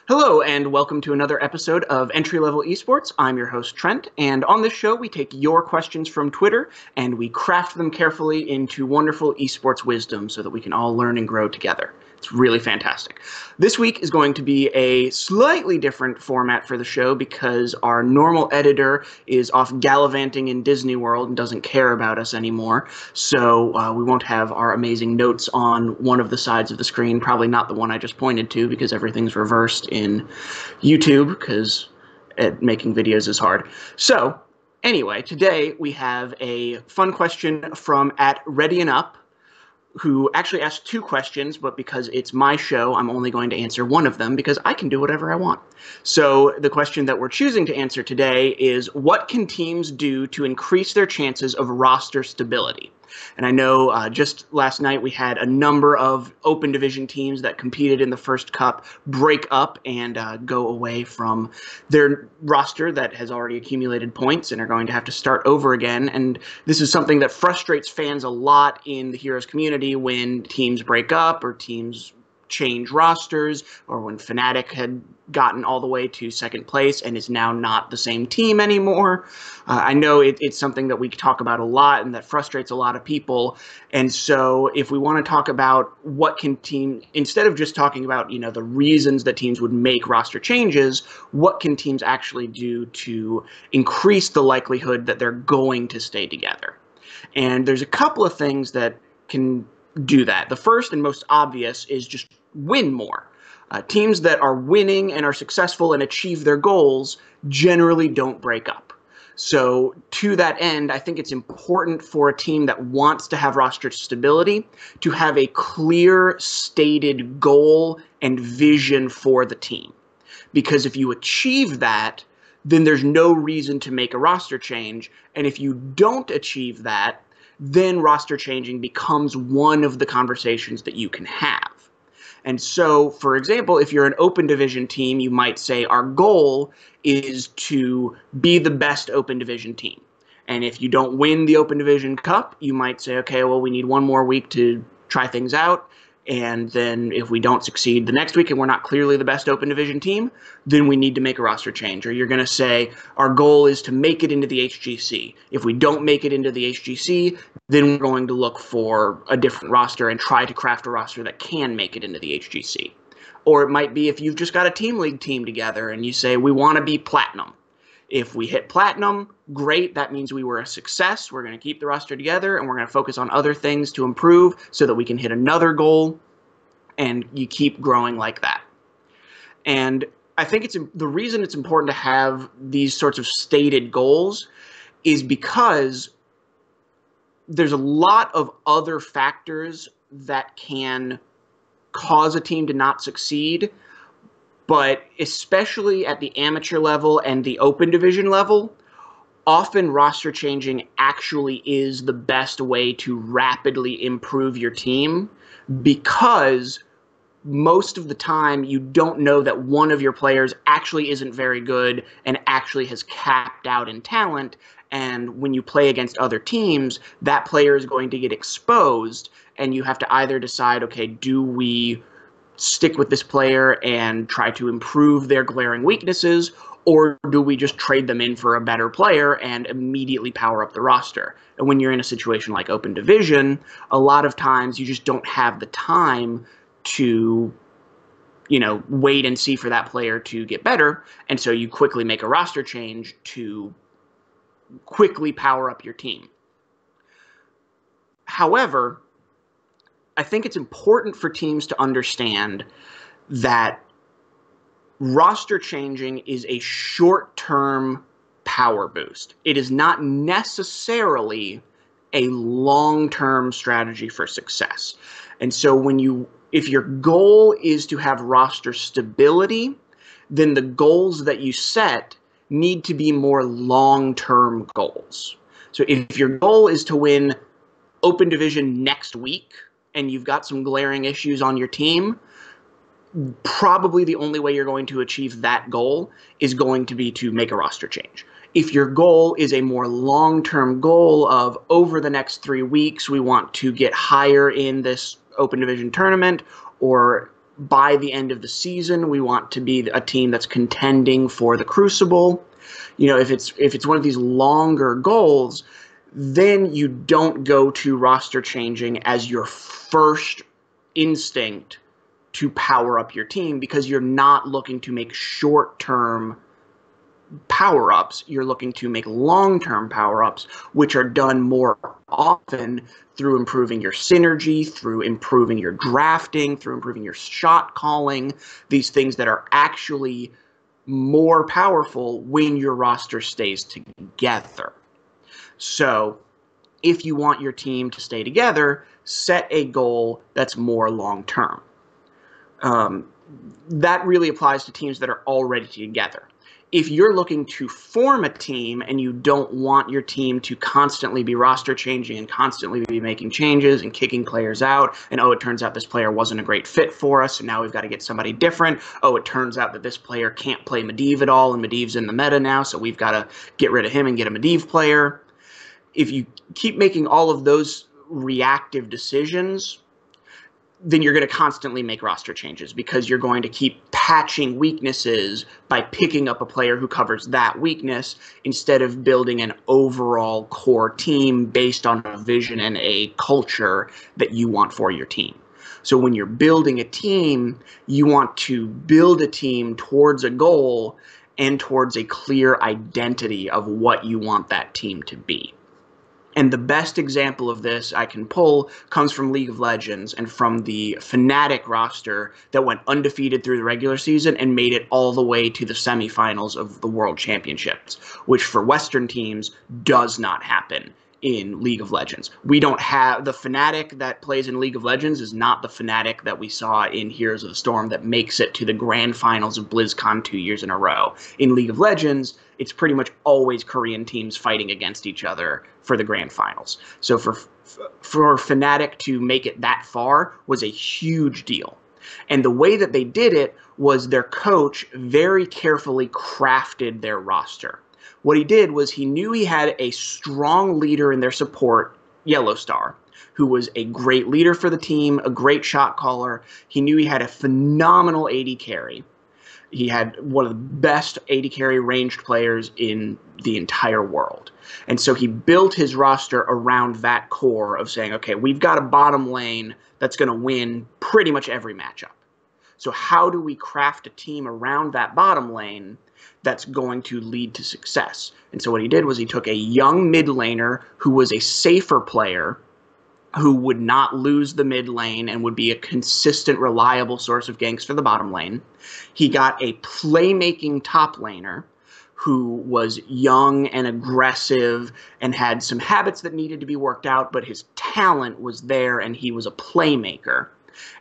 Hello, and welcome to another episode of Entry Level Esports. I'm your host, Trent, and on this show, we take your questions from Twitter and we craft them carefully into wonderful esports wisdom so that we can all learn and grow together. It's really fantastic. This week is going to be a slightly different format for the show because our normal editor is off gallivanting in Disney World and doesn't care about us anymore. So we won't have our amazing notes on one of the sides of the screen, probably not the one I just pointed to because everything's reversed in YouTube because making videos is hard. So anyway, today we have a fun question from @ReadyandUp, who actually asked two questions, but because it's my show, I'm only going to answer one of them because I can do whatever I want. So the question that we're choosing to answer today is, what can teams do to increase their chances of roster stability? And I know just last night we had a number of open division teams that competed in the first cup break up and go away from their roster that has already accumulated points and are going to have to start over again. And this is something that frustrates fans a lot in the Heroes community when teams break up or teams change rosters, or when Fnatic had gotten all the way to second place and is now not the same team anymore. I know it's something that we talk about a lot and that frustrates a lot of people. And so if we want to talk about what can teams, instead of just talking about, the reasons that teams would make roster changes, what can teams actually do to increase the likelihood that they're going to stay together? And there's a couple of things that can do that. The first and most obvious is just win more. Teams that are winning and are successful and achieve their goals generally don't break up. So to that end, I think it's important for a team that wants to have roster stability to have a clear stated goal and vision for the team. Because if you achieve that, then there's no reason to make a roster change. And if you don't achieve that, then roster changing becomes one of the conversations that you can have. And so, for example, if you're an open division team, you might say our goal is to be the best open division team. And if you don't win the open division cup, you might say, okay, well, we need one more week to try things out. And then if we don't succeed the next week and we're not clearly the best open division team, then we need to make a roster change. Or you're going to say our goal is to make it into the HGC. If we don't make it into the HGC, then we're going to look for a different roster and try to craft a roster that can make it into the HGC. Or it might be if you've just got a team league team together and you say we want to be platinum. If we hit platinum, great. That means we were a success. We're going to keep the roster together, and we're going to focus on other things to improve so that we can hit another goal, and you keep growing like that. And I think the reason it's important to have these sorts of stated goals is because there's a lot of other factors that can cause a team to not succeed. But especially at the amateur level and the open division level, often roster changing actually is the best way to rapidly improve your team, because most of the time you don't know that one of your players actually isn't very good and actually has capped out in talent. And when you play against other teams, that player is going to get exposed, and you have to either decide, okay, do we stick with this player and try to improve their glaring weaknesses, or do we just trade them in for a better player and immediately power up the roster? And when you're in a situation like open division, a lot of times you just don't have the time to, wait and see for that player to get better. And so you quickly make a roster change to quickly power up your team. However, I think it's important for teams to understand that roster changing is a short-term power boost. It is not necessarily a long-term strategy for success. And so if your goal is to have roster stability, then the goals that you set need to be more long-term goals. So if your goal is to win open division next week, and you've got some glaring issues on your team, probably the only way you're going to achieve that goal is going to be to make a roster change. If your goal is a more long-term goal of over the next 3 weeks, we want to get higher in this open division tournament, or by the end of the season, we want to be a team that's contending for the Crucible. If it's one of these longer goals, then you don't go to roster changing as your first instinct to power up your team, because you're not looking to make short-term power-ups. You're looking to make long-term power-ups, which are done more often through improving your synergy, through improving your drafting, through improving your shot calling, these things that are actually more powerful when your roster stays together. So if you want your team to stay together, set a goal that's more long-term. That really applies to teams that are already together. If you're looking to form a team and you don't want your team to constantly be roster changing and constantly be making changes and kicking players out, and it turns out this player wasn't a great fit for us, and now we've got to get somebody different. It turns out that this player can't play Medivh at all, and Medivh's in the meta now, so we've got to get rid of him and get a Medivh player. If you keep making all of those reactive decisions, then you're going to constantly make roster changes, because you're going to keep patching weaknesses by picking up a player who covers that weakness instead of building an overall core team based on a vision and a culture that you want for your team. So when you're building a team, you want to build a team towards a goal and towards a clear identity of what you want that team to be. And the best example of this I can pull comes from League of Legends and from the Fnatic roster that went undefeated through the regular season and made it all the way to the semifinals of the World Championships, which for Western teams does not happen in League of Legends. We don't have the Fnatic that plays in League of Legends is not the Fnatic that we saw in Heroes of the Storm that makes it to the grand finals of BlizzCon 2 years in a row. In League of Legends, it's pretty much always Korean teams fighting against each other for the grand finals. So for Fnatic to make it that far was a huge deal. And the way that they did it was their coach very carefully crafted their roster. What he did was he knew he had a strong leader in their support, Yellowstar, who was a great leader for the team, a great shot caller. He knew he had a phenomenal AD carry. He had one of the best AD carry ranged players in the entire world. And so he built his roster around that core of saying, okay, we've got a bottom lane that's going to win pretty much every matchup. So how do we craft a team around that bottom lane that's going to lead to success? And so what he did was he took a young mid laner who was a safer player, who would not lose the mid lane and would be a consistent, reliable source of ganks for the bottom lane. He got a playmaking top laner who was young and aggressive and had some habits that needed to be worked out, but his talent was there and he was a playmaker.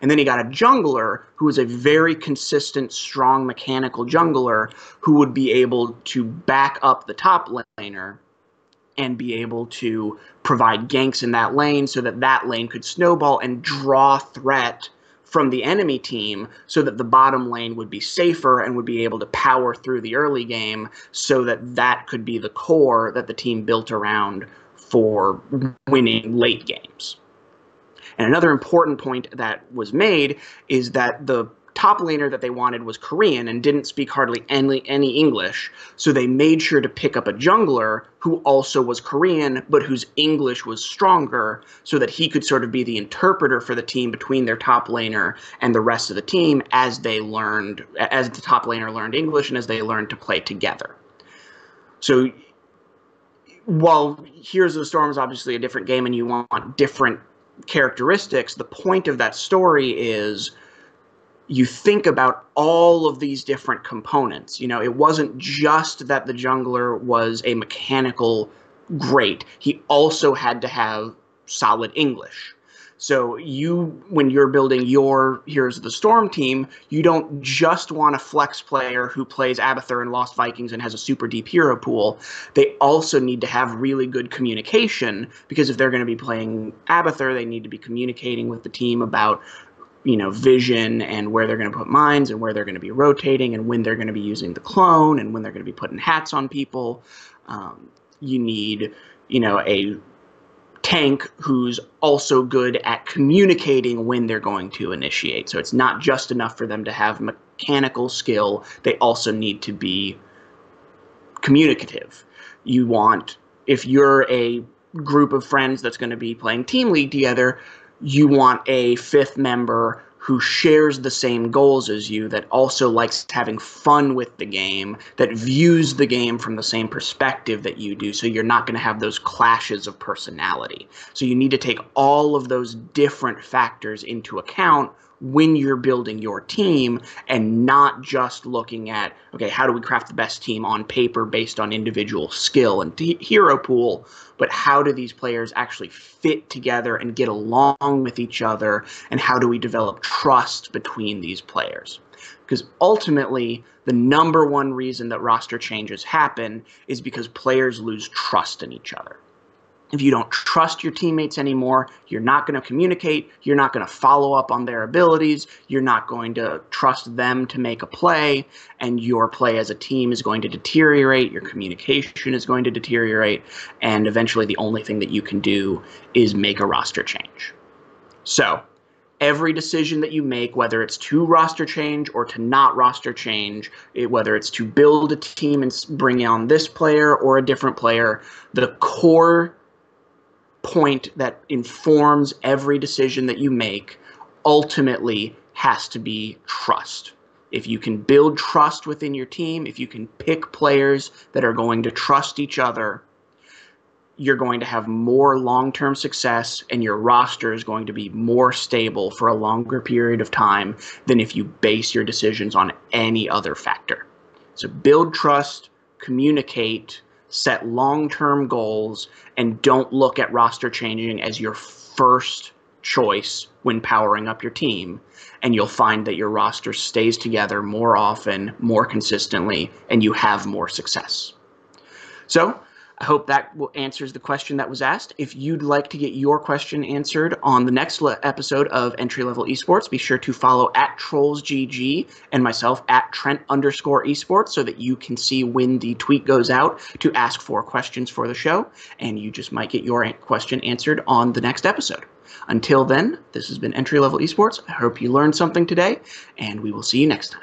And then he got a jungler who was a very consistent, strong mechanical jungler who would be able to back up the top laner and be able to provide ganks in that lane so that that lane could snowball and draw threat from the enemy team so that the bottom lane would be safer and would be able to power through the early game so that that could be the core that the team built around for winning late games. And another important point that was made is that the top laner that they wanted was Korean and didn't speak hardly any English, so they made sure to pick up a jungler who also was Korean, but whose English was stronger, so that he could sort of be the interpreter for the team between their top laner and the rest of the team as the top laner learned English and as they learned to play together. So while Heroes of the Storm is obviously a different game and you want different characteristics, the point of that story is you think about all of these different components. You know, it wasn't just that the jungler was a mechanical great. He also had to have solid English. So when you're building your Heroes of the Storm team, you don't just want a flex player who plays Abathur and Lost Vikings and has a super deep hero pool. They also need to have really good communication, because if they're going to be playing Abathur, they need to be communicating with the team about, you know, vision and where they're going to put mines and where they're going to be rotating and when they're going to be using the clone and when they're going to be putting hats on people. You need, you know, a tank who's also good at communicating when they're going to initiate. So it's not just enough for them to have mechanical skill, they also need to be communicative. You want, if you're a group of friends that's going to be playing Team League together, you want a fifth member who shares the same goals as you, that also likes having fun with the game, that views the game from the same perspective that you do, so you're not going to have those clashes of personality. So you need to take all of those different factors into account when you're building your team, and not just looking at, okay, how do we craft the best team on paper based on individual skill and hero pool, but how do these players actually fit together and get along with each other, and how do we develop trust between these players? Because ultimately, the number one reason that roster changes happen is because players lose trust in each other. If you don't trust your teammates anymore, you're not going to communicate, you're not going to follow up on their abilities, you're not going to trust them to make a play, and your play as a team is going to deteriorate, your communication is going to deteriorate, and eventually the only thing that you can do is make a roster change. So, every decision that you make, whether it's to roster change or to not roster change, whether it's to build a team and bring on this player or a different player, the core point that informs every decision that you make ultimately has to be trust. If you can build trust within your team, if you can pick players that are going to trust each other, you're going to have more long-term success, and your roster is going to be more stable for a longer period of time than if you base your decisions on any other factor. So build trust, communicate, set long-term goals, and don't look at roster changing as your first choice when powering up your team, and you'll find that your roster stays together more often, more consistently, and you have more success. So I hope that answers the question that was asked. If you'd like to get your question answered on the next episode of Entry Level Esports, be sure to follow @TrollsGG and myself @Trent_Esports so that you can see when the tweet goes out to ask for questions for the show, and you just might get your question answered on the next episode. Until then, this has been Entry Level Esports. I hope you learned something today, and we will see you next time.